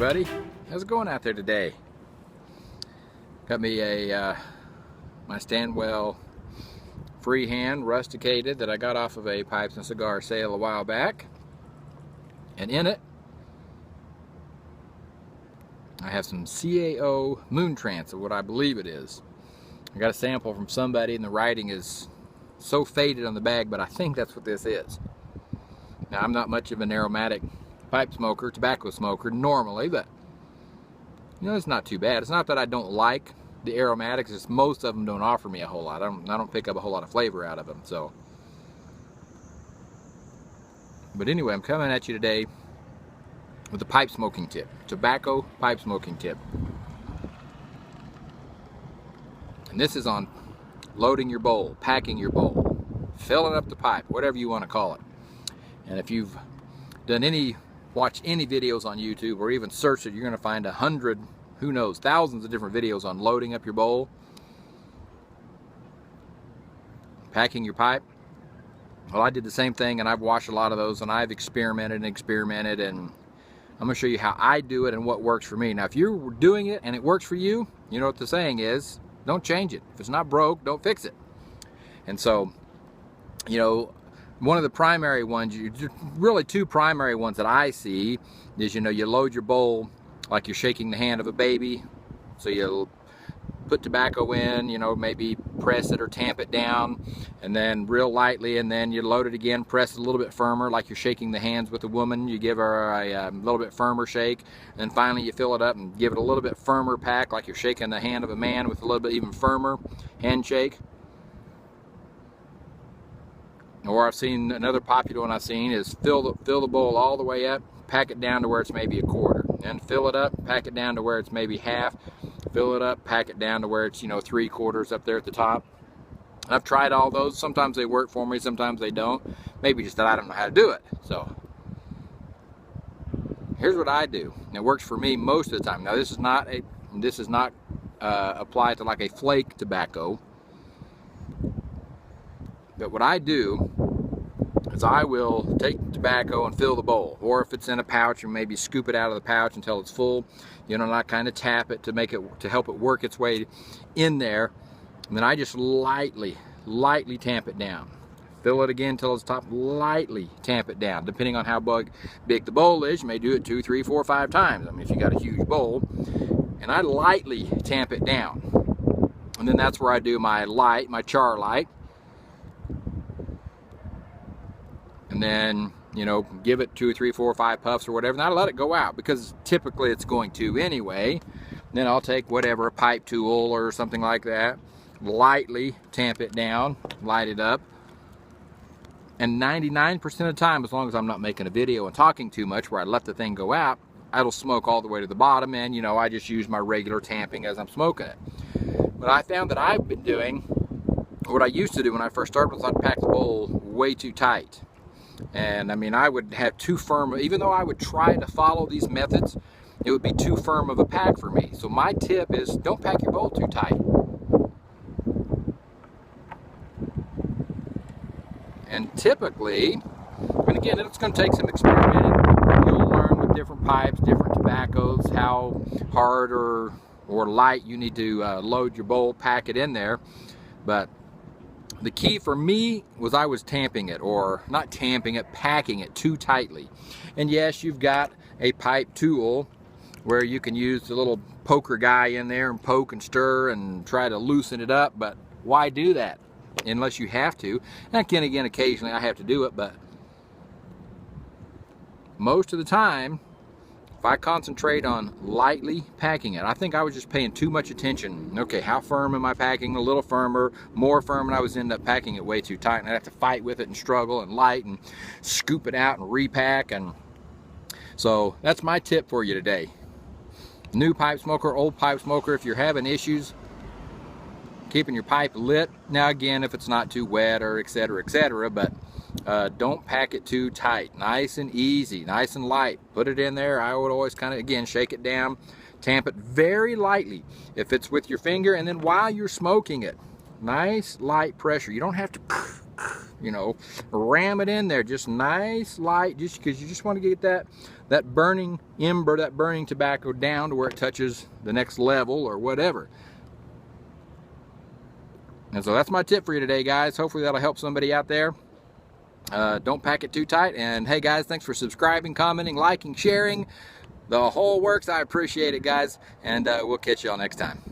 everybody. How's it going out there today? Got me a my Stanwell freehand rusticated that I got off of a Pipes and Cigar sale a while back, and in it I have some CAO Moon Trance, of what I believe it is. I got a sample from somebody and the writing is so faded on the bag, but I think that's what this is. Now, I'm not much of an aromatic pipe smoker, tobacco smoker normally, but you know, it's not too bad. It's not that I don't like the aromatics, it's most of them don't offer me a whole lot. I don't pick up a whole lot of flavor out of them. So, but anyway, I'm coming at you today with a pipe smoking tip, tobacco pipe smoking tip. And this is on loading your bowl, packing your bowl, filling up the pipe, whatever you want to call it. And if you've done watched any videos on YouTube or even searched it, you're going to find 100, who knows, thousands of different videos on loading up your bowl, packing your pipe. Well, I did the same thing, and I've watched a lot of those, and I've experimented, and I'm going to show you how I do it and what works for me. Now, if you're doing it and it works for you, you know what the saying is, don't change it. If it's not broke, don't fix it. And so, you know, one of the primary ones, really two primary ones that I see is, you know, you load your bowl like you're shaking the hand of a baby. So you'll put tobacco in, you know, maybe press it or tamp it down, and then real lightly, and then you load it again, press it a little bit firmer like you're shaking the hands with a woman. You give her a little bit firmer shake, and then finally you fill it up and give it a little bit firmer pack like you're shaking the hand of a man with a little bit even firmer handshake. Or I've seen another popular one I've seen is fill the bowl all the way up, pack it down to where it's maybe a quarter, then fill it up, pack it down to where it's maybe half, fill it up, pack it down to where it's, you know, 3/4 up there at the top. I've tried all those. Sometimes they work for me, sometimes they don't. Maybe just that I don't know how to do it. So here's what I do, and it works for me most of the time. Now, this is not applied to like a flake tobacco. But what I do is I will take tobacco and fill the bowl, or if it's in a pouch, and maybe scoop it out of the pouch until it's full. You know, and I kind of tap it to help it work its way in there, and then I just lightly tamp it down. Fill it again until it's top. Lightly tamp it down, depending on how big the bowl is. You may do it 2, 3, 4, 5 times. I mean, if you got a huge bowl, and I lightly tamp it down, and then that's where I do my light, my char light. And then, you know, give it 2, 3, 4, 5 puffs or whatever. And I let it go out because typically it's going to anyway. Then I'll take whatever, a pipe tool or something like that, lightly tamp it down, light it up. And 99% of the time, as long as I'm not making a video and talking too much where I let the thing go out, it'll smoke all the way to the bottom. And, you know, I just use my regular tamping as I'm smoking it. But I found that I've been doing, what I used to do when I first started was I'd pack the bowl way too tight. And I mean, I would have too firm, even though I would try to follow these methods, it would be too firm of a pack for me. So my tip is, don't pack your bowl too tight. And typically, and again, it's going to take some experimenting. You'll learn with different pipes, different tobaccos, how hard or light you need to load your bowl, pack it in there. But the key for me was I was tamping it, or not tamping it, packing it too tightly. And yes, you've got a pipe tool where you can use the little poker guy in there and poke and stir and try to loosen it up, but why do that unless you have to? And again, occasionally I have to do it, but most of the time, if I concentrate on lightly packing it, I think I was just paying too much attention. Okay, how firm am I packing? A little firmer, more firm, and I was end up packing it way too tight, and I'd have to fight with it and struggle and light and scoop it out and repack. And so that's my tip for you today. New pipe smoker, old pipe smoker, if you're having issues keeping your pipe lit, now again, if it's not too wet or etc., but don't pack it too tight. Nice and easy, nice and light. Put it in there. I would always kind of, again, shake it down, tamp it very lightly if it's with your finger, and then while you're smoking it, nice light pressure. You don't have to you know, ram it in there, just nice light, just because you just want to get that burning ember, that burning tobacco down to where it touches the next level or whatever. And so that's my tip for you today, guys. Hopefully that'll help somebody out there. Don't pack it too tight. And hey guys, thanks for subscribing, commenting, liking, sharing, the whole works. I appreciate it, guys, and we'll catch y'all next time.